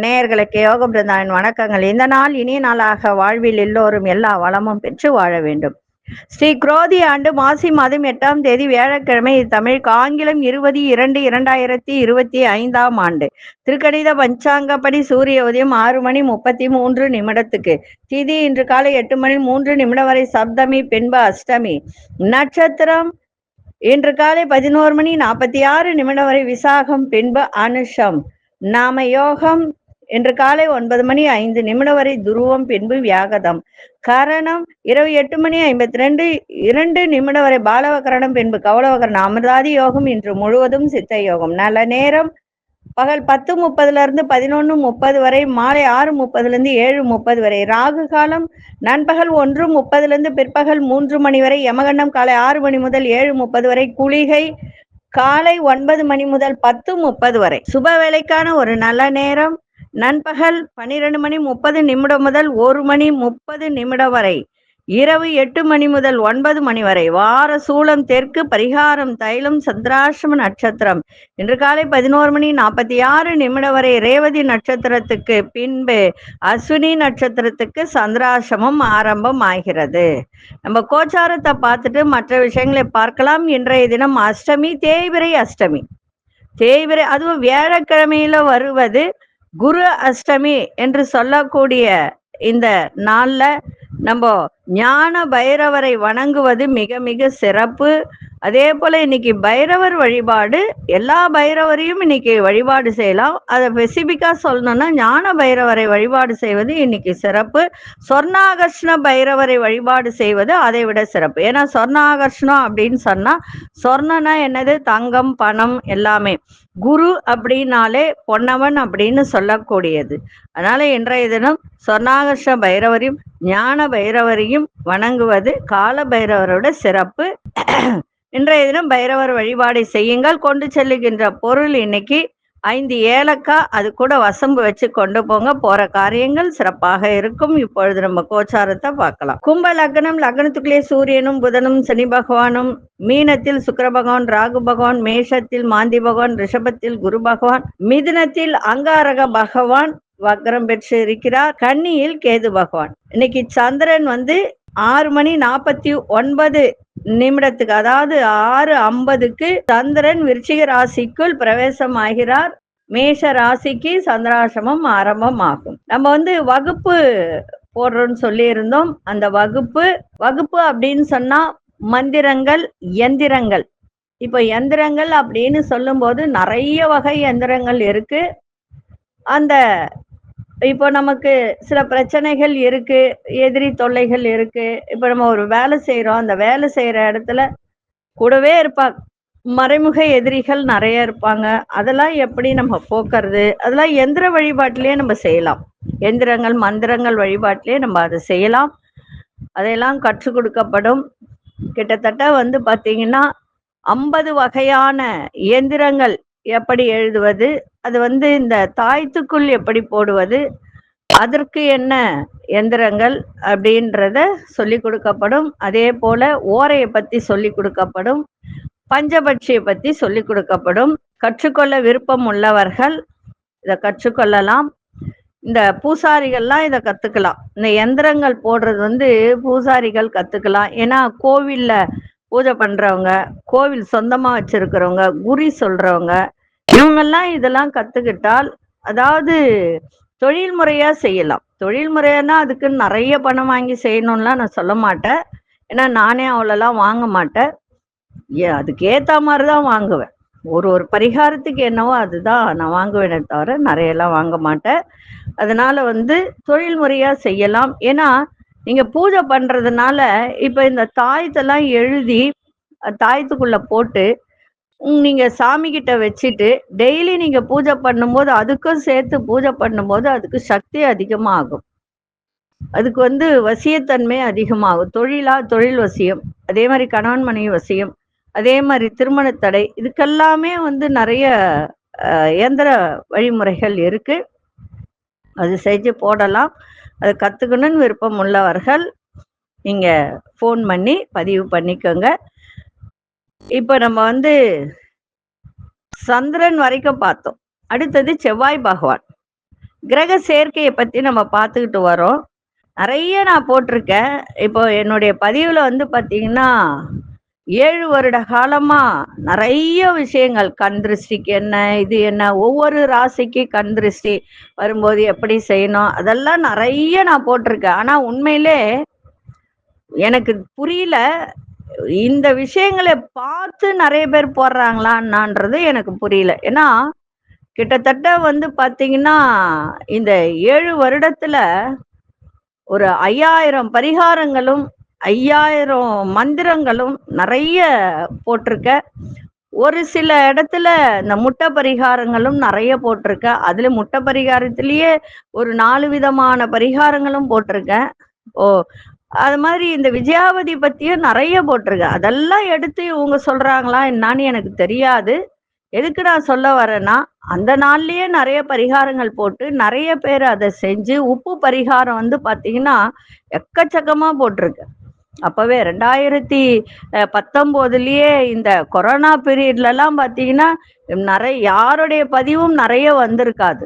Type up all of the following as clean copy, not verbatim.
நேயர்களுக்கு யோக பிருந்தாவின் வணக்கங்கள். இந்த நாள் இனிய நாளாக வாழ்வில் எல்லோரும் எல்லா வளமும் பெற்று வாழ வேண்டும். ஸ்ரீ குரோதி ஆண்டு மாசி மாதம் 8ஆம் தேதி வியாழக்கிழமை. தமிழுக்கு ஆங்கிலம் 20/2/2025 ஆண்டு. திருக்கணித பஞ்சாங்கப்படி சூரிய உதயம் 6:33 திதி இன்று காலை 8:03 வரை சப்தமி பின்பு அஷ்டமி. நட்சத்திரம் இன்று காலை 11:46 வரை விசாகம் பின்பு அனுஷம். நாம யோகம் இன்று காலை 9:05 வரை துருவம் பின்பு வியாகதம். கரணம் இரவு 8:52 வரை பாலவகரணம் பின்பு கவலவகரணம். அமிர்தாதி யோகம் இன்று முழுவதும் சித்த யோகம். நல்ல நேரம் பகல் 10:30 11:30 வரை, மாலை 6:30 7:30 வரை. ராகு காலம் நண்பகல் 1:30 பிற்பகல் 3 வரை. யமகண்டம் காலை 6 முதல் 7:30 வரை. குளிகை காலை 9 முதல் 10:30 வரை. சுப வேலைக்கான ஒரு நல்ல நேரம் நண்பகல் 12:30 முதல் 1:30 வரை. இரவு 8 முதல் 9 வரை. வார சூலம் தெற்கு. பரிகாரம் தைலம். சந்திராஷ்டம நட்சத்திரம் இன்று காலை 11:46 வரை. ரேவதி நட்சத்திரத்துக்கு பின்பு அஸ்வினி நட்சத்திரத்துக்கு சந்திராசிரமம் ஆரம்பம் ஆகிறது. நம்ம கோச்சாரத்தை பார்த்துட்டு மற்ற விஷயங்களை பார்க்கலாம். இன்றைய தினம் அஷ்டமி, தேய்பிறை அஷ்டமி. தேய்பிறை அதுவும் வியாழக்கிழமையில வருவது குரு அஷ்டமி என்று சொல்லக்கூடிய இந்த நாள்ல நம்ம ஞான பைரவரை வணங்குவது மிக மிக சிறப்பு. அதே போல இன்னைக்கு பைரவர் வழிபாடு, எல்லா பைரவரையும் இன்னைக்கு வழிபாடு செய்யலாம். அதை ஸ்பெசிபிக்கா சொல்லணும்னா ஞான பைரவரை வழிபாடு செய்வது இன்னைக்கு சிறப்பு. சொர்ணாகர்ஷ்ண பைரவரை வழிபாடு செய்வது அதை விட சிறப்பு. ஏன்னா சொர்ணாகர்ஷ்ணம் அப்படின்னு சொன்னா, சொர்ணனா என்னது? தங்கம், பணம் எல்லாமே. குரு அப்படின்னாலே பொன்னவன் அப்படின்னு சொல்லக்கூடியது. அதனால இன்றைய தினம் சொர்ணாகர்ஷ்ண பைரவரையும் ஞான பைரவரையும் வணங்குவது கால பைரவரோட சிறப்பு. இன்றைய தினம் பைரவர் வழிபாடு செய்யுங்கள். கொண்டு செல்லுகின்ற பொருள் இன்னைக்கு 5 ஏலக்காய், அது கூட வசம்பு வச்சு கொண்டு போங்க. போற காரியங்கள் சிறப்பாக இருக்கும். இப்பொழுது நம்ம கோச்சாரத்தை பார்க்கலாம். கும்ப லக்னம், லக்னத்துக்குள்ளே சூரியனும் புதனும் சனி பகவானும், மீனத்தில் சுக்கிர பகவான் ராகு பகவான், மேஷத்தில் மாந்தி பகவான், ரிஷபத்தில் குரு பகவான், மிதுனத்தில் அங்காரக பகவான் வக்ரம் பெற்று இருக்கிறார். கன்னியில் கேது பகவான். இன்னைக்கு சந்திரன் 6:49 அதாவது 6:50 சந்திரன் விருச்சிக ராசிக்குள் பிரவேசம் ஆகிறார். மேஷ ராசிக்கு சந்திராசிரமம் ஆரம்பம் ஆகும். நம்ம வகுப்பு போடுறோம்னு சொல்லி இருந்தோம். அந்த வகுப்பு அப்படின்னு சொன்னா மந்திரங்கள், எந்திரங்கள். இப்ப எந்திரங்கள் அப்படின்னு சொல்லும் போது நிறைய வகை எந்திரங்கள் இருக்கு. அந்த இப்போ நமக்கு சில பிரச்சனைகள் இருக்கு, எதிரி தொல்லைகள் இருக்கு. இப்ப நம்ம ஒரு வேலை செய்யறோம், அந்த வேலை செய்யற இடத்துல கூடவே இருப்பாங்க மறைமுக எதிரிகள் நிறைய இருப்பாங்க. அதெல்லாம் எப்படி நம்ம போக்குறது? அதெல்லாம் எந்திர வழிபாட்டிலேயே நம்ம செய்யலாம். எந்திரங்கள், மந்திரங்கள் வழிபாட்டிலேயே நம்ம அதை செய்யலாம். அதையெல்லாம் கற்றுக் கொடுக்கப்படும். கிட்டத்தட்ட பாத்தீங்கன்னா 50 வகையான எந்திரங்கள் எப்படி எழுதுவது, அது இந்த தாயத்துக்குள் எப்படி போடுவது, அதற்கு என்ன எந்திரங்கள் அப்படின்றத சொல்லி கொடுக்கப்படும். அதே போல ஓரையை பத்தி சொல்லி கொடுக்கப்படும். பஞ்சபட்சியை பத்தி சொல்லி கொடுக்கப்படும். கற்றுக்கொள்ள விருப்பம் உள்ளவர்கள் இதை கற்றுக்கொள்ளலாம். இந்த பூசாரிகள்லாம் இதை கத்துக்கலாம். இந்த எந்திரங்கள் போடுறது பூசாரிகள் கத்துக்கலாம். ஏன்னா கோவில்ல பூஜை பண்றவங்க, கோவில் சொந்தமா வச்சிருக்கிறவங்க, குறி சொல்றவங்க, இவங்கெல்லாம் இதெல்லாம் கத்துக்கிட்டால், அதாவது தொழில் முறையா செய்யலாம். தொழில் முறையானா அதுக்கு நிறைய பணம் வாங்கி செய்யணும்லாம் நான் சொல்ல மாட்டேன். ஏன்னா நானே அவ்வளோலாம் வாங்க மாட்டேன். அதுக்கு ஏத்த மாதிரிதான் வாங்குவேன். ஒரு பரிகாரத்துக்கு என்னவோ அதுதான் நான் வாங்குவேனே தவிர நிறையெல்லாம் வாங்க மாட்டேன். அதனால தொழில் முறையா செய்யலாம். ஏன்னா நீங்க பூஜை பண்றதுனால இப்ப இந்த தாயத்தெல்லாம் எழுதி தாயத்துக்குள்ள போட்டு நீங்க சாமி கிட்ட வச்சுட்டு டெய்லி நீங்க பூஜை பண்ணும்போது, அதுக்கும் சேர்த்து பூஜை பண்ணும்போது அதுக்கு சக்தி அதிகமாகும். அதுக்கு வசியத்தன்மை அதிகமாகும். தொழில் வசியம், அதே மாதிரி கணவன் மனைவி வசியம், அதே மாதிரி திருமண தடை, இதுக்கெல்லாமே நிறைய இயந்திர வழிமுறைகள் இருக்கு. அது செஞ்சு போடலாம். அதை கத்துக்கணும்னு விருப்பம் உள்ளவர்கள் நீங்க ஃபோன் பண்ணி பதிவு பண்ணிக்கோங்க. இப்ப நம்ம வந்து சந்திரன் வரைக்கும் பார்த்தோம். அடுத்தது செவ்வாய் பகவான். கிரக சேர்க்கைய பத்தி நம்ம பார்த்துக்கிட்டு வரோம். நெறைய நான் போட்டிருக்கேன். இப்போ என்னுடைய பதிவுல வந்து பார்த்தீங்கன்னா, 7 வருட காலமா நெறைய விஷயங்கள் கண் திருஷ்டிக்கு என்ன, இது என்ன, ஒவ்வொரு ராசிக்கு கண் திருஷ்டி வரும்போது எப்படி செய்யணும், அதெல்லாம் நெறைய நான் போட்டிருக்கேன். ஆனா உண்மையிலே எனக்கு புரியல. இந்த விஷயங்கள பார்த்து நெறைய பேர் போடுறாங்களான்றது எனக்கு புரியல. ஏன்னா, கிட்டத்தட்ட வந்து பார்த்தீங்கன்னா, இந்த 7 வருடத்துல ஒரு 5000 பரிகாரங்களும், 5000 மந்திரங்களும் நெறைய போட்டிருக்கேன். ஒரு சில இடத்துல இந்த முட்டை பரிகாரங்களும் நெறைய போட்டிருக்கேன். அதுல முட்டை பரிகாரத்திலேயே ஒரு 4 விதமான பரிகாரங்களும் போட்டிருக்கேன். ஓ! அது மாதிரி இந்த விஜயாவதி பத்தியும் நெறைய போட்டிருக்கேன். அதெல்லாம் எடுத்து இவங்க சொல்றாங்களா என்னான்னு எனக்கு தெரியாது. எதுக்கு நான் சொல்ல வரேன்னா, அந்த நாள்லயே நெறைய பரிகாரங்கள் போட்டு, நெறைய பேர் அத செஞ்சு, உப்பு பரிகாரம் வந்து பார்த்தீங்கன்னா, எக்கச்சக்கமா போட்டிருக்கேன். அப்பவே 2019லயே இந்த கொரோனா பீரியட்லலாம் பார்த்தீங்கன்னா, யாருடைய பதிவும் நெறைய வந்திருக்காது.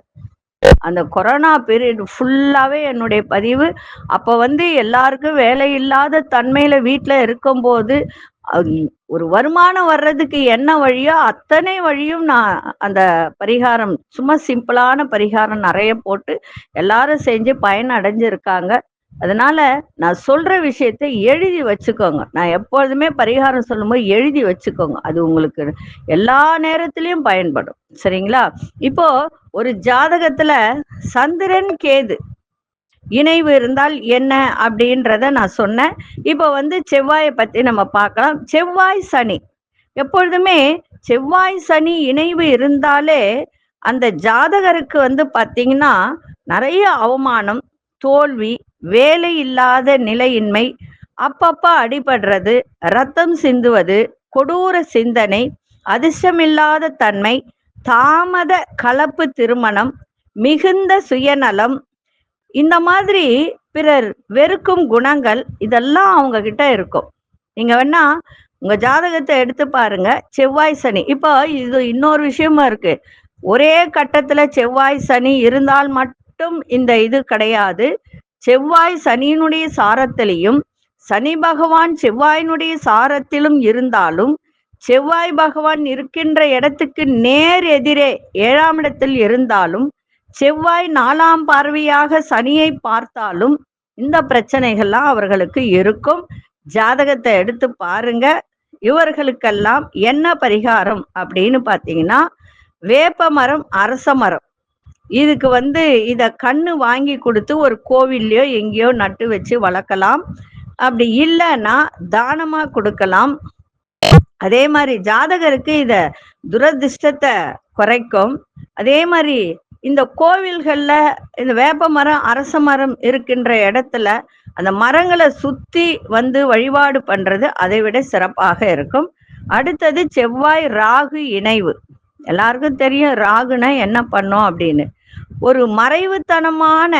அந்த கொரோனா பீரியட் ஃபுல்லாவே என்னுடைய பதிவு. அப்ப வந்து எல்லாருக்கும் வேலை இல்லாத தன்மையில வீட்ல இருக்கும்போது, அ ஒரு வருமானம் வர்றதுக்கு என்ன வழியோ அத்தனை வழியும் நான் அந்த பரிகாரம் சும்மா சிம்பிளான பரிகாரம் நெறைய போட்டு எல்லாரும் செஞ்சு பயன் அடைஞ்சிருக்காங்க. அதனால நான் சொல்ற விஷயத்த எழுதி வச்சுக்கோங்க. நான் எப்பொழுதுமே பரிகாரம் சொல்லும்போது எழுதி வச்சுக்கோங்க. அது உங்களுக்கு எல்லா நேரத்திலயும் பயன்படும். சரிங்களா? இப்போ ஒரு ஜாதகத்துல சந்திரன், கேது இணைவு இருந்தால் என்ன அப்படின்றத நான் சொன்னேன். இப்போ வந்து செவ்வாயை பத்தி நம்ம பார்க்கலாம். செவ்வாய், சனி எப்பொழுதுமே செவ்வாய், சனி இணைவு இருந்தாலே அந்த ஜாதகருக்கு வந்து பார்த்தீங்கன்னா, நெறைய அவமானம், தோல்வி, வேலை இல்லாத நிலையின்மை, அப்பப்ப அடிபடுறது, ரத்தம் சிந்துவது, கொடூர சிந்தனை, அதிர்ஷ்டமில்லாத தன்மை, தாமத கலப்பு திருமணம், மிகுந்த சுயநலம், இந்த மாதிரி பிறர் வெறுக்கும் குணங்கள் இதெல்லாம் அவங்க கிட்ட இருக்கும். நீங்க வேணா உங்க ஜாதகத்தை எடுத்து பாருங்க. செவ்வாய், சனி. இப்போ இது இன்னொரு விஷயமும் இருக்கு. ஒரே கட்டத்துல செவ்வாய், சனி இருந்தால் மட்டும் இந்த இது கிடையாது. செவ்வாய் சனியினுடைய சாரத்திலையும், சனி பகவான் செவ்வாயினுடைய சாரத்திலும் இருந்தாலும், செவ்வாய் பகவான் இருக்கின்ற இடத்துக்கு நேர் எதிரே 7ஆம் இடத்தில் இருந்தாலும், செவ்வாய் 4ஆம் பார்வையாக சனியை பார்த்தாலும் இந்த பிரச்சனைகள்லாம் அவர்களுக்கு இருக்கும். ஜாதகத்தை எடுத்து பாருங்க. இவர்களுக்கெல்லாம் என்ன பரிகாரம் அப்படின்னு பார்த்தீங்கன்னா, வேப்ப மரம், அரச மரம், இதுக்கு வந்து இத கண்ணு வாங்கி கொடுத்து ஒரு கோவில்லையோ எங்கேயோ நட்டு வச்சு வளர்க்கலாம். அப்படி இல்லைன்னா தானமா கொடுக்கலாம். அதே மாதிரி ஜாதகருக்கு இத துரதிர்ஷ்டத்தை குறைக்கும். அதே மாதிரி இந்த கோவில்கள்ல இந்த வேப்ப மரம், அரச மரம் இருக்கின்ற இடத்துல அந்த மரங்களை சுத்தி வந்து வழிபாடு பண்றது அதை விட சிறப்பாக இருக்கும். அடுத்தது செவ்வாய், ராகு இணைவு. எல்லாருக்கும் தெரியும் ராகுனா என்ன பண்ணும் அப்படின்னு. ஒரு மறைவுத்தனமான,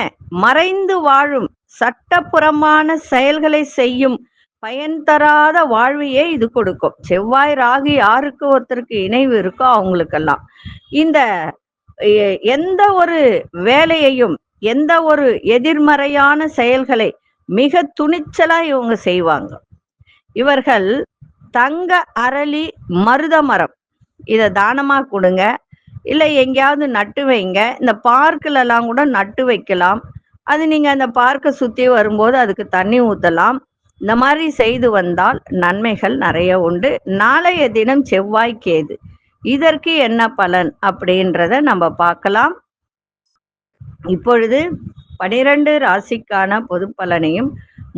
மறைந்து வாழும், சட்டப்புறமான செயல்களை செய்யும் பயன் தராத வாழ்வையே இது கொடுக்கும். செவ்வாய், ராகு யாருக்கு ஒருத்தருக்கு இணைவு இருக்கோ அவங்களுக்கெல்லாம் இந்த எந்த ஒரு வேலையையும், எந்த ஒரு எதிர்மறையான செயல்களை மிக துணிச்சலா இவங்க செய்வாங்க. இவர்கள் தங்க, அரளி, மருத மரம் இத தானமா கொடுங்க. இல்ல எங்கேயாவது நட்டு வைங்க. இந்த பார்க்ல எல்லாம் கூட நட்டு வைக்கலாம். அது நீங்க அந்த பார்க்க சுத்தி வரும்போது அதுக்கு தண்ணி ஊத்தலாம். இந்த மாதிரி செய்து வந்தால் நன்மைகள் நிறைய உண்டு. நாளைய தினம் செவ்வாய், கேது, இதற்கு என்ன பலன் அப்படின்றத நம்ம பார்க்கலாம். இப்பொழுது 12 ராசிக்கான பொது பலனையும்,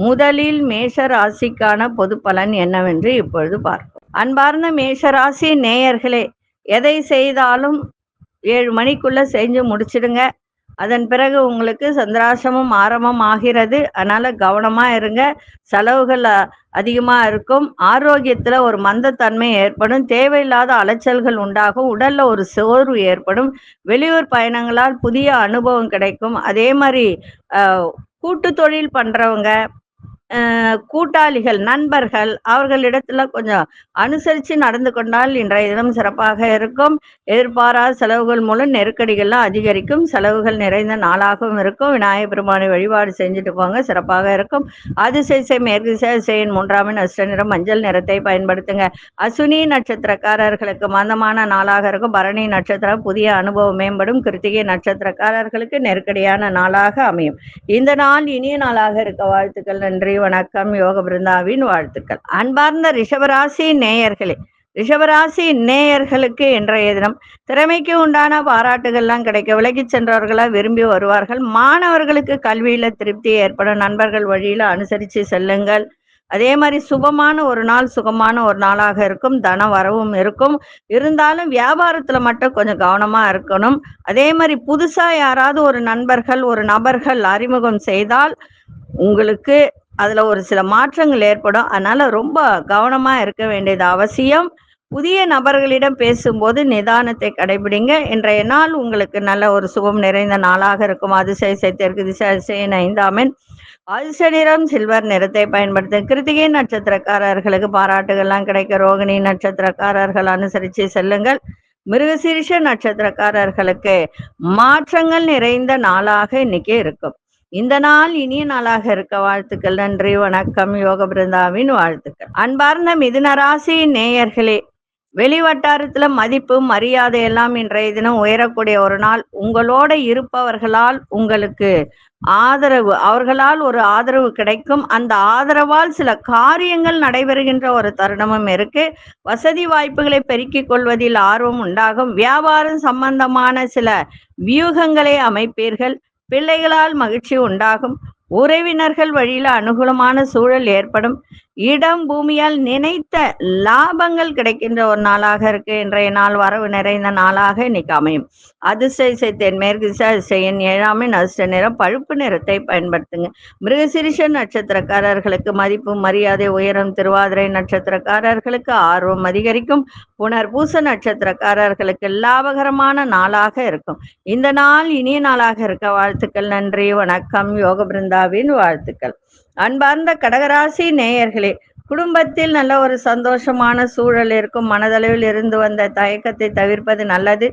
முதலில் மேஷ ராசிக்கான பொது பலன் என்னவென்று இப்பொழுது பார்ப்போம். அன்பார்ந்த மேஷ ராசி நேயர்களே, எதை செய்தாலும் 7 மணிக்குள்ள செஞ்சு முடிச்சிடுங்க. அதன் பிறகு உங்களுக்கு சந்திராசிரமம் ஆரம்பம் ஆகிறது. அதனால கவனமா இருங்க. செலவுகள் அதிகமா இருக்கும். ஆரோக்கியத்துல ஒரு மந்தத்தன்மை ஏற்படும். தேவையில்லாத அலைச்சல்கள் உண்டாகும். உடல்ல ஒரு சோர்வு ஏற்படும். வெளியூர் பயணங்களால் புதிய அனுபவம் கிடைக்கும். அதே மாதிரி கூட்டு தொழில் பண்றவங்க, கூட்டாளிகள், நண்பர்கள் அவர்களிடத்துல கொஞ்சம் அனுசரித்து நடந்து கொண்டால் இன்றைய தினம் சிறப்பாக இருக்கும். எதிர்பாராத செலவுகள் மூலம் நெருக்கடிகள்லாம் அதிகரிக்கும். செலவுகள் நிறைந்த நாளாகவும் இருக்கும். விநாயகப் பெருமானை வழிபாடு செஞ்சுட்டு போங்க, சிறப்பாக இருக்கும். அதிசய மேற்கு திசையின் 3ஆம் எண் அஷ்ட நிறம் மஞ்சள் நிறத்தை பயன்படுத்துங்க. அசுனி நட்சத்திரக்காரர்களுக்கு மந்தமான நாளாக இருக்கும். பரணி நட்சத்திரம் புதிய அனுபவம் மேம்படும். கிருத்திகை நட்சத்திரக்காரர்களுக்கு நெருக்கடியான நாளாக அமையும். இந்த நாள் இனிய நாளாக இருக்க வாழ்த்துக்கள். நன்றி, வணக்கம். யோக பிருந்தாவின் வாழ்த்துக்கள். அன்பார்ந்த ரிஷபராசி நேயர்களே, ரிஷபராசி நேயர்களுக்கு இன்றைய தினம் திறமைக்கு உண்டான பாராட்டுகள்லாம் கிடைக்க, விலகி சென்றவர்களா விரும்பி வருவார்கள். மாணவர்களுக்கு கல்வியில திருப்தி ஏற்படும். நண்பர்கள் வழியில அனுசரித்து செல்லுங்கள். அதே மாதிரி சுபமான ஒரு நாள், சுகமான ஒரு நாளாக இருக்கும். தன வரவும் இருக்கும். இருந்தாலும் வியாபாரத்துல மட்டும் கொஞ்சம் கவனமா இருக்கணும். அதே மாதிரி புதுசா யாராவது ஒரு நபர்கள் அறிமுகம் செய்தால் உங்களுக்கு அதுல ஒரு சில மாற்றங்கள் ஏற்படும். அதனால ரொம்ப கவனமா இருக்க வேண்டியது அவசியம். புதிய நபர்களிடம் பேசும்போது நிதானத்தை கடைபிடிங்க. இன்றைய நாள் உங்களுக்கு நல்ல ஒரு சுகம் நிறைந்த நாளாக இருக்கும். அதிசய தெற்கு திசையின் 5ஆம் எண் அதிர்ஷ்ட நிறம் சில்வர் நிறத்தை பயன்படுத்த. கிருத்திகை நட்சத்திரக்காரர்களுக்கு பாராட்டுகள்லாம் கிடைக்க. ரோகிணி நட்சத்திரக்காரர்கள் அனுசரித்து செல்லுங்கள். மிருகசீரிஷ நட்சத்திரக்காரர்களுக்கு மாற்றங்கள் நிறைந்த நாளாக இன்னைக்கு இருக்கும். இந்த நாள் இனிய நாளாக இருக்க வாழ்த்துக்கள். நன்றி, வணக்கம். யோக பிருந்தாவின் வாழ்த்துக்கள். அன்பார்ந்த மிதுன ராசி நேயர்களே, வெளிவட்டாரத்துல மதிப்பு மரியாதை எல்லாம் இன்றைய தினம் உயரக்கூடிய ஒரு நாள். உங்களோட இருப்பவர்களால் உங்களுக்கு அவர்களால் ஒரு ஆதரவு கிடைக்கும். அந்த ஆதரவால் சில காரியங்கள் நடைபெறுகின்ற ஒரு தருணமும் இருக்கு. வசதி வாய்ப்புகளை பெருக்கிக் கொள்வதில் ஆர்வம் உண்டாகும். வியாபாரம் சம்பந்தமான சில வியூகங்களை அமைப்பீர்கள். பிள்ளைகளால் மகிழ்ச்சி உண்டாகும். உறவினர்கள் வழியில அனுகூலமான சூழல் ஏற்படும். இடம் பூமியால் நினைத்த லாபங்கள் கிடைக்கின்ற ஒரு நாளாக இருக்கு. இன்றைய நாள் வரவு நிறைந்த நாளாக இன்னைக்கு அமையும். அதிசய தென்மேற்கு திசையின் 7ஆம் எண் அதிர்ஷ்ட நிறம் பழுப்பு நிறத்தை பயன்படுத்துங்க. மிருகசீரிஷ நட்சத்திரக்காரர்களுக்கு மதிப்பு மரியாதை உயரும். திருவாதிரை நட்சத்திரக்காரர்களுக்கு ஆர்வம் அதிகரிக்கும். புனர்பூச நட்சத்திரக்காரர்களுக்கு லாபகரமான நாளாக இருக்கும். இந்த நாள் இனிய நாளாக இருக்க வாழ்த்துக்கள். நன்றி, வணக்கம். யோக பிருந்தாவின் வாழ்த்துக்கள். அன்பார்ந்த கடகராசி நேயர்களே, குடும்பத்தில் நல்ல ஒரு சந்தோஷமான சூழல் இருக்கும். மனதளவில் இருந்து வந்த தயக்கத்தை தவிர்ப்பது நல்லது.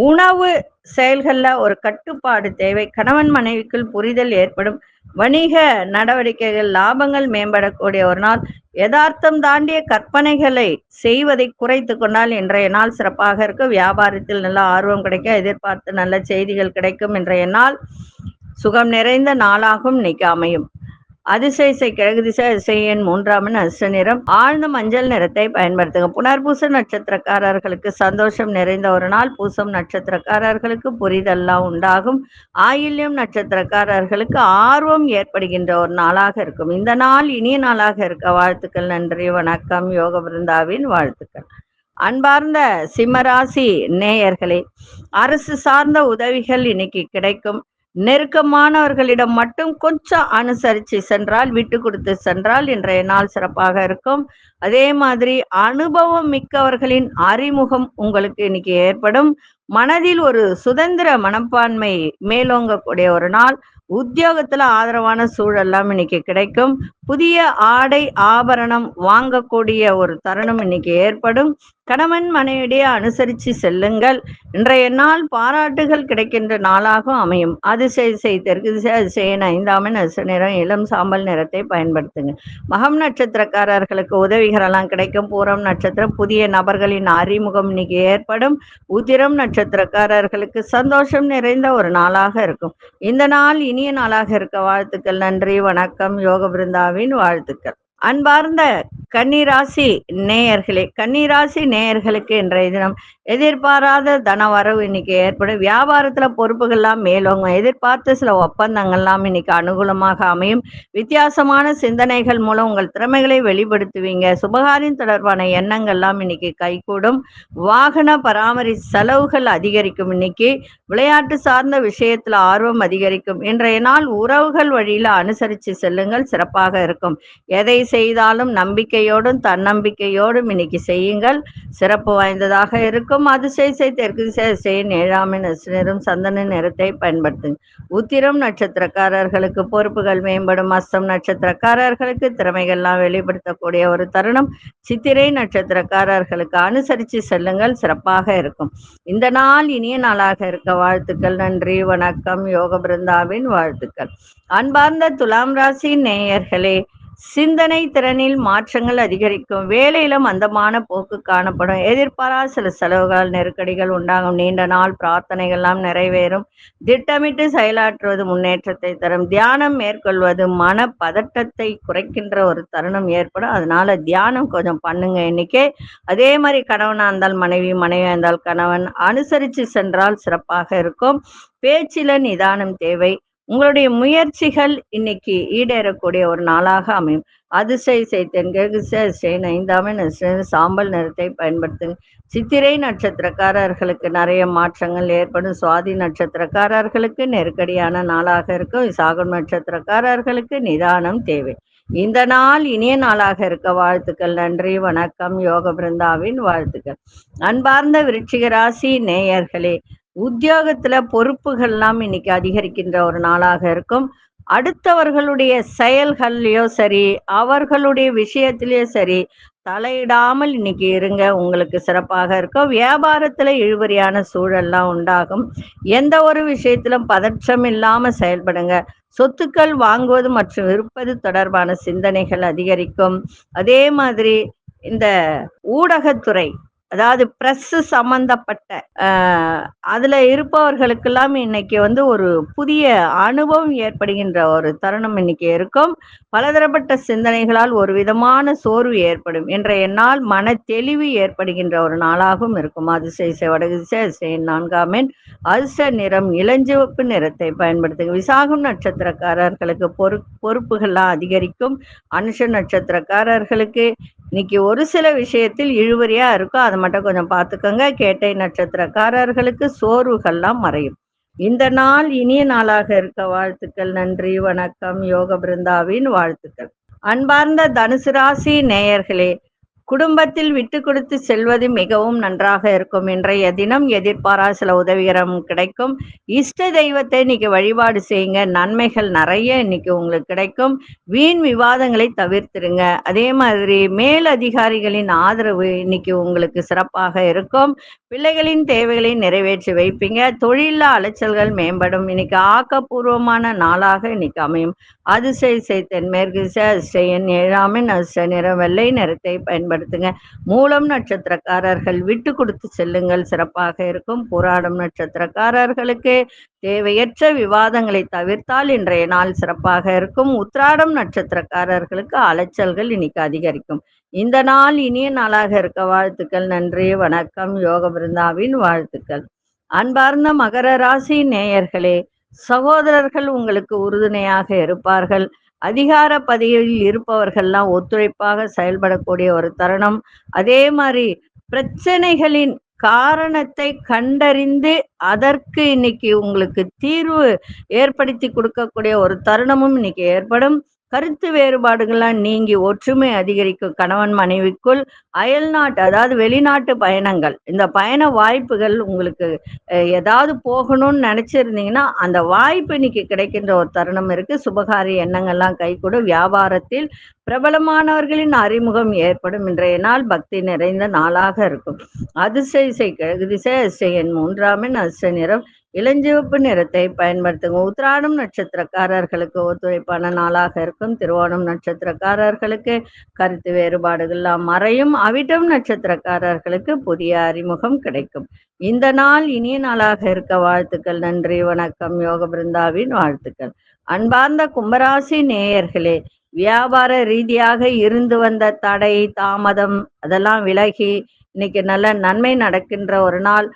உணவு செயல்கள்ல ஒரு கட்டுப்பாடு தேவை. கணவன் மனைவிக்குள் புரிதல் ஏற்படும். வணிக நடவடிக்கைகள் லாபங்கள் மேம்படக்கூடிய ஒரு நாள். யதார்த்தம் தாண்டிய கற்பனைகளை செய்வதை குறைத்து கொண்டால் இன்றைய நாள் சிறப்பாக இருக்கும். வியாபாரத்தில் நல்ல ஆர்வம் கிடைக்க, எதிர்பார்த்து நல்ல செய்திகள் கிடைக்கும். இன்றைய நாள் சுகம் நிறைந்த நாளாகவும் இன்னைக்கு அமையும். அதிசய கிழக்கு திசையின் 3ஆம் எண் அதிர்ஷ்ட நிறம் ஆழ்ந்த மஞ்சள் நிறத்தை பயன்படுத்துங்க. புனர்பூச நட்சத்திரக்காரர்களுக்கு சந்தோஷம் நிறைந்த ஒரு நாள். பூசம் நட்சத்திரக்காரர்களுக்கு புரிதெல்லாம் உண்டாகும். ஆயில்யம் நட்சத்திரக்காரர்களுக்கு ஆர்வம் ஏற்படுகின்ற ஒரு நாளாக இருக்கும். இந்த நாள் இனிய நாளாக இருக்க வாழ்த்துக்கள். நன்றி, வணக்கம். யோக பிருந்தாவின் வாழ்த்துக்கள். அன்பார்ந்த சிம்மராசி நேயர்களே, அரசு சார்ந்த உதவிகள் இன்னைக்கு கிடைக்கும். நெருக்கமானவர்களிடம் மட்டும் கொஞ்சம் அனுசரித்து சென்றால், விட்டு கொடுத்து சென்றால் இன்றைய நாள் சிறப்பாக இருக்கும். அதே மாதிரி அனுபவம் மிக்கவர்களின் அறிமுகம் உங்களுக்கு இன்னைக்கு ஏற்படும். மனதில் ஒரு சுதந்திர மனப்பான்மை மேலோங்கக்கூடிய ஒரு நாள். உத்தியோகத்துல ஆதரவான சூழல்லாம் இன்னைக்கு கிடைக்கும். புதிய ஆடை ஆபரணம் வாங்கக்கூடிய ஒரு தருணம் இன்னைக்கு ஏற்படும். கணவன் மனைவிடையே அனுசரித்து செல்லுங்கள். இன்றைய நாள் பாராட்டுகள் கிடைக்கின்ற நாளாகவும் அமையும். அதிசய தெற்கு திசையின் 5ஆம் எண் அதிர்ஷ்ட நிறம் இளம் சாம்பல் நிறத்தை பயன்படுத்துங்க. மகம் நட்சத்திரக்காரர்களுக்கு உதவிகளெல்லாம் கிடைக்கும். பூரம் நட்சத்திரம் புதிய நபர்களின் அறிமுகம் இன்னைக்கு ஏற்படும். உத்திரம் நட்சத்திரக்காரர்களுக்கு சந்தோஷம் நிறைந்த ஒரு நாளாக இருக்கும். இந்த நாள் இனிய நாளாக இருக்க வாழ்த்துக்கள். நன்றி, வணக்கம். யோக பிருந்தாவின் வாழ்த்துக்கள். அன்பார்ந்த கன்னிராசி நேயர்களே, கன்னிராசி நேயர்களுக்கு இன்றைய தினம் எதிர்பாராத தன வரவு இன்னைக்கு ஏற்படும். வியாபாரத்துல பொறுப்புகள்லாம் மேலோங்கும். எதிர்பார்த்த சில ஒப்பந்தங்கள்லாம் இன்னைக்கு அனுகூலமாக அமையும். வித்தியாசமான சிந்தனைகள் மூலம் உங்கள் திறமைகளை வெளிப்படுத்துவீங்க. சுபகாரியம் தொடர்பான எண்ணங்கள்லாம் இன்னைக்கு கைகூடும். வாகன பராமரி செலவுகள் அதிகரிக்கும். இன்னைக்கு விளையாட்டு சார்ந்த விஷயத்துல ஆர்வம் அதிகரிக்கும். இன்றைய நாள் உறவுகள் வழியில அனுசரித்து செல்லுங்கள், சிறப்பாக இருக்கும். எதை செய்தாலும் நம்பிக்கை நம்பிக்கையோடும் தன்னம்பிக்கையோடும் இன்னைக்கு செய்யுங்கள், சிறப்பு வாய்ந்ததாக இருக்கும். அதிசய தெற்கு திசையின் 7ஆம் நிறம் சந்தன நிறத்தை பயன்படுத்துங்க. உத்திரம் நட்சத்திரக்காரர்களுக்கு பொறுப்புகள் மேம்படும். அஸ்தம் நட்சத்திரக்காரர்களுக்கு திறமைகள்லாம் வெளிப்படுத்தக்கூடிய ஒரு தருணம். சித்திரை நட்சத்திரக்காரர்களுக்கு அனுசரித்து செல்லுங்கள், சிறப்பாக இருக்கும். இந்த நாள் இனிய நாளாக இருக்க வாழ்த்துக்கள். நன்றி, வணக்கம். யோக பிருந்தாவின் வாழ்த்துக்கள். அன்பார்ந்த துலாம் ராசி நேயர்களே, சிந்தனை திறனில் மாற்றங்கள் அதிகரிக்கும். வேலையில மந்தமான போக்கு காணப்படும். எதிர்பாராத சில செலவுகள், நெருக்கடிகள் உண்டாகும். நீண்ட நாள் பிரார்த்தனைகள்லாம் நிறைவேறும். திட்டமிட்டு செயலாற்றுவது முன்னேற்றத்தை தரும். தியானம் மேற்கொள்வது மன பதட்டத்தை குறைக்கின்ற ஒரு தருணம் ஏற்படும். அதனால தியானம் கொஞ்சம் பண்ணுங்க இன்னைக்கு. அதே மாதிரி கணவனா இருந்தால் மனைவி, மனைவியா இருந்தால் கணவன் அனுசரித்து சென்றால் சிறப்பாக இருக்கும். பேச்சில நிதானம் தேவை. உங்களுடைய முயற்சிகள் இன்னைக்கு ஈடேறக்கூடிய ஒரு நாளாக அமையும். அதிசய தென்கிழக்கு 5ஆம் சாம்பல் நிறத்தை பயன்படுத்துங்க. சித்திரை நட்சத்திரக்காரர்களுக்கு நிறைய மாற்றங்கள் ஏற்படும். சுவாதி நட்சத்திரக்காரர்களுக்கு நெருக்கடியான நாளாக இருக்கும். விசாகம் நட்சத்திரக்காரர்களுக்கு நிதானம் தேவை. இந்த நாள் இனிய நாளாக இருக்க வாழ்த்துக்கள். நன்றி, வணக்கம். யோக பிருந்தாவின் வாழ்த்துக்கள். அன்பார்ந்த விருச்சிக ராசி நேயர்களே, உத்தியோகத்துல பொறுப்புகள்லாம் இன்னைக்கு அதிகரிக்கின்ற ஒரு நாளாக இருக்கும். அடுத்தவர்களுடைய செயல்கள்லயோ சரி, அவர்களுடைய விஷயத்திலேயோ சரி, தலையிடாமல் இன்னைக்கு இருங்க, உங்களுக்கு சிறப்பாக இருக்கும். வியாபாரத்துல இழுபறியான சூழல்லாம் உண்டாகும். எந்த ஒரு விஷயத்திலும் பதற்றம் இல்லாம செயல்படுங்க. சொத்துக்கள் வாங்குவது மற்றும் விற்பது தொடர்பான சிந்தனைகள் அதிகரிக்கும். அதே மாதிரி இந்த ஊடகத்துறை, அதாவது பிரஸ் சம்பந்தப்பட்ட அதுல இருப்பவர்களுக்கெல்லாம் இன்னைக்கு ஒரு புதிய அனுபவம் ஏற்படுகின்ற ஒரு தருணம் இன்னைக்கு இருக்கும். பலதரப்பட்ட சிந்தனைகளால் ஒரு விதமான சோர்வு ஏற்படும். இன்றைய நாள் மன தெளிவு ஏற்படுகின்ற ஒரு நாளாகவும் இருக்கும். அதிசய வடகு திசை 4ஆம் எண் அதிர்ஷ்ட நிறம் இளஞ்சிவப்பு நிறத்தை பயன்படுத்துங்க. விசாகம் நட்சத்திரக்காரர்களுக்கு பொறுப்புகள்லாம் அதிகரிக்கும். அனுஷ நட்சத்திரக்காரர்களுக்கு இன்னைக்கு ஒரு சில விஷயத்தில் இழுவறியா இருக்கும், அதை மட்டும் கொஞ்சம் பார்த்துக்கோங்க. கேட்டை நட்சத்திரக்காரர்களுக்கு சோர்வுகள்லாம் மறையும். இந்த நாள் இனிய நாளாக இருக்க வாழ்த்துக்கள். நன்றி, வணக்கம். யோக பிருந்தாவின் வாழ்த்துக்கள். அன்பார்ந்த தனுசு ராசி நேயர்களே, குடும்பத்தில் விட்டு கொடுத்து செல்வது மிகவும் நன்றாக இருக்கும். இன்றைய தினம் எதிர்பாரா சில உதவிகரம் கிடைக்கும். இஷ்ட தெய்வத்தை இன்னைக்கு வழிபாடு செய்யுங்க, நன்மைகள் நிறைய இன்னைக்கு உங்களுக்கு கிடைக்கும். வீண் விவாதங்களை தவிர்த்துருங்க. அதே மாதிரி மேல் அதிகாரிகளின் ஆதரவு இன்னைக்கு உங்களுக்கு சிறப்பாக இருக்கும். பிள்ளைகளின் தேவைகளை நிறைவேற்றி வைப்பீங்க. தொழில அலைச்சல்கள் மேம்படும். இன்னைக்கு ஆக்கப்பூர்வமான நாளாக இன்னைக்கு அமையும். அதிசய தென்மேற்கு 7ஆம் நிறம் வெள்ளை நிறத்தை பயன்படுத்துங்க. மூலம் நட்சத்திரக்காரர்கள் விட்டு கொடுத்து செல்லுங்கள், சிறப்பாக இருக்கும். போராடும் நட்சத்திரக்காரர்களுக்கு தேவையற்ற விவாதங்களை தவிர்த்தால் இன்றைய நாள் சிறப்பாக இருக்கும். உத்திராடம் நட்சத்திரக்காரர்களுக்கு அலைச்சல்கள் இன்னைக்கு அதிகரிக்கும். இந்த நாள் இனிய நாளாக இருக்க வாழ்த்துக்கள். நன்றி, வணக்கம். யோக பிருந்தாவின் வாழ்த்துக்கள். அன்பார்ந்த மகர ராசி நேயர்களே, சகோதரர்கள் உங்களுக்கு உறுதுணையாக இருப்பார்கள். அதிகார பதவியில் இருப்பவர்கள்லாம் ஒத்துழைப்பாக செயல்படக்கூடிய ஒரு தருணம். அதே மாதிரி பிரச்சனைகளின் காரணத்தை கண்டறிந்து அதற்கு இன்னைக்கு உங்களுக்கு தீர்வு ஏற்படுத்தி கொடுக்கக்கூடிய ஒரு தருணமும் இன்னைக்கு ஏற்படும். கருத்து வேறுபாடுகள்லாம் நீங்கி ஒற்றுமை அதிகரிக்கும். கணவன் மனைவிக்குள் அயல்நாட்டு, அதாவது வெளிநாட்டு பயணங்கள், இந்த பயண வாய்ப்புகள் உங்களுக்கு ஏதாவது போகணும்னு நினைச்சிருந்தீங்கன்னா அந்த வாய்ப்பு இன்னைக்கு கிடைக்கின்ற ஒரு தருணம் இருக்கு. சுபகாரிய எண்ணங்கள்லாம் கைகூடும். வியாபாரத்தில் பிரபலமானவர்களின் அறிமுகம் ஏற்படும். இன்றைய நாள் பக்தி நிறைந்த நாளாக இருக்கும். அதிசய கிழக்கு திசை 3ஆம் எண் அதிர்ஷ்ட நிறம் இளஞ்சிவப்பு நிறத்தை பயன்படுத்துங்க. உத்திராடம் நட்சத்திரக்காரர்களுக்கு ஒத்துழைப்பான நாளாக இருக்கும். திருவோணம் நட்சத்திரக்காரர்களுக்கு கருத்து வேறுபாடுகள்லாம் மறையும். அவிட்டம் நட்சத்திரக்காரர்களுக்கு புதிய அறிமுகம் கிடைக்கும். இந்த நாள் இனிய நாளாக இருக்க வாழ்த்துக்கள். நன்றி, வணக்கம். யோக பிருந்தாவின் வாழ்த்துக்கள். அன்பார்ந்த கும்பராசி நேயர்களே, வியாபார ரீதியாக இருந்து வந்த தடை தாமதம் அதெல்லாம் விலகி இன்னைக்கு நல்ல நன்மை நடக்கின்ற ஒரு நாள்.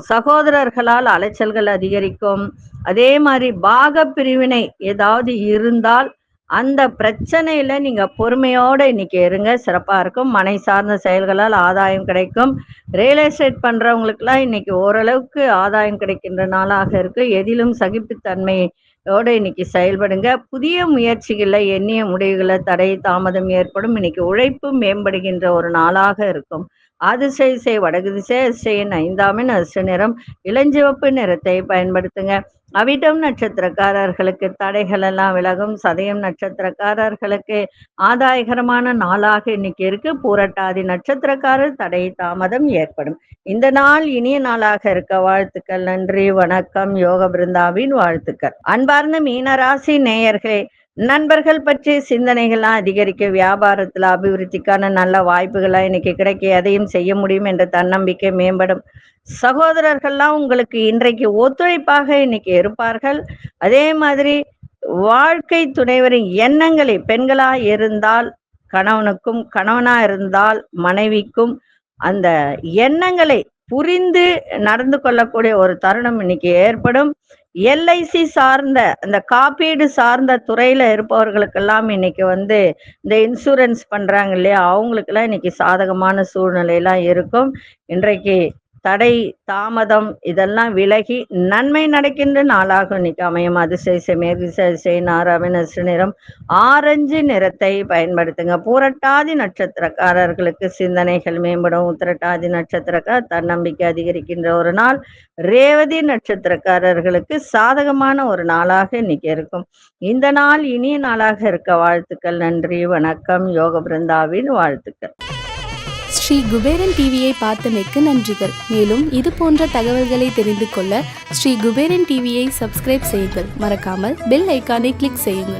சகோதரர்களால் அலைச்சல்கள் அதிகரிக்கும். அதே மாதிரி பாக பிரிவினை ஏதாவது இருந்தால் அந்த பிரச்சனையில நீங்க பொறுமையோட இன்னைக்கு இருங்க, சிறப்பா இருக்கும். மனை சார்ந்த செயல்களால் ஆதாயம் கிடைக்கும். ரியல் எஸ்டேட் பண்றவங்களுக்குலாம் இன்னைக்கு ஓரளவுக்கு ஆதாயம் கிடைக்கின்ற நாளாக இருக்கு. எதிலும் சகிப்புத்தன்மை ஓட இன்னைக்கு செயல்படுங்க. புதிய முயற்சிகள்ல எண்ணிய முடிவுகள தடை, தாமதம் ஏற்படும். இன்னைக்கு உழைப்பு மேம்படுகின்ற ஒரு நாளாக இருக்கும். அதிசய இசை வடக்கு திசை அதிசயின் 5ஆம் எண் அதிர்ஷ்ட நிறம் இளஞ்சிவப்பு நிறத்தை பயன்படுத்துங்க. அவிட்டம் நட்சத்திரக்காரர்களுக்கு தடைகள் எல்லாம் விலகும். சதயம் நட்சத்திரக்காரர்களுக்கு ஆதாயகரமான நாளாக இன்னைக்கு இருக்கு. பூரட்டாதி நட்சத்திரக்காரர் தடை, தாமதம் ஏற்படும். இந்த நாள் இனிய நாளாக இருக்க வாழ்த்துக்கள். நன்றி, வணக்கம். யோக பிருந்தாவின் வாழ்த்துக்கள். அன்பார்ந்த மீனராசி நேயர்களே, நண்பர்கள் பற்றி சிந்தனைகள்லாம் அதிகரிக்க, வியாபாரத்துல அபிவிருத்திக்கான நல்ல வாய்ப்புகள்லாம் இன்னைக்கு கிடைக்க, எதையும் செய்ய முடியும் என்ற தன்னம்பிக்கை மேம்படும். சகோதரர்கள்லாம் உங்களுக்கு இன்றைக்கு ஒத்துழைப்பாக இன்னைக்கு இருப்பார்கள். அதே மாதிரி வாழ்க்கை துணைவரின் எண்ணங்களை பெண்களா இருந்தால் கணவனுக்கும், கணவனா இருந்தால் மனைவிக்கும் அந்த எண்ணங்களை புரிந்து நடந்து கொள்ளக்கூடிய ஒரு தருணம் இன்னைக்கு ஏற்படும். எல்ஐசி சார்ந்த அந்த காப்பீடு சார்ந்த துறையில இருப்பவர்களுக்கெல்லாம் இன்னைக்கு இந்த இன்சூரன்ஸ் பண்றாங்க இல்லையா, அவங்களுக்கெல்லாம் இன்னைக்கு சாதகமான சூழ்நிலையெல்லாம் இருக்கும். இன்றைக்கு தடை, தாமதம் இதெல்லாம் விலகி நன்மை நடக்கின்ற நாளாக இன்னைக்கு அமையும். அதிசய மேதிசை 6ஆம் எண் அதிர்ஷ்ட நிறம் ஆரஞ்சு நிறத்தை பயன்படுத்துங்க. பூரட்டாதி நட்சத்திரக்காரர்களுக்கு சிந்தனைகள் மேம்படும். உத்திரட்டாதி நட்சத்திரக்கார் தன்னம்பிக்கை அதிகரிக்கின்ற ஒரு நாள். ரேவதி நட்சத்திரக்காரர்களுக்கு சாதகமான ஒரு நாளாக இன்னைக்கு இருக்கும். இந்த நாள் இனிய நாளாக இருக்க வாழ்த்துக்கள். நன்றி, வணக்கம். யோக பிருந்தாவின் வாழ்த்துக்கள். ஸ்ரீ குபேரன் டிவியை பார்த்தமைக்கு நன்றிகள். மேலும் இது போன்ற தகவல்களை தெரிந்து கொள்ள ஸ்ரீ குபேரன் டிவியை சப்ஸ்கிரைப் செய்யுங்கள். மறக்காமல் பெல் ஐக்கானை கிளிக் செய்யுங்கள்.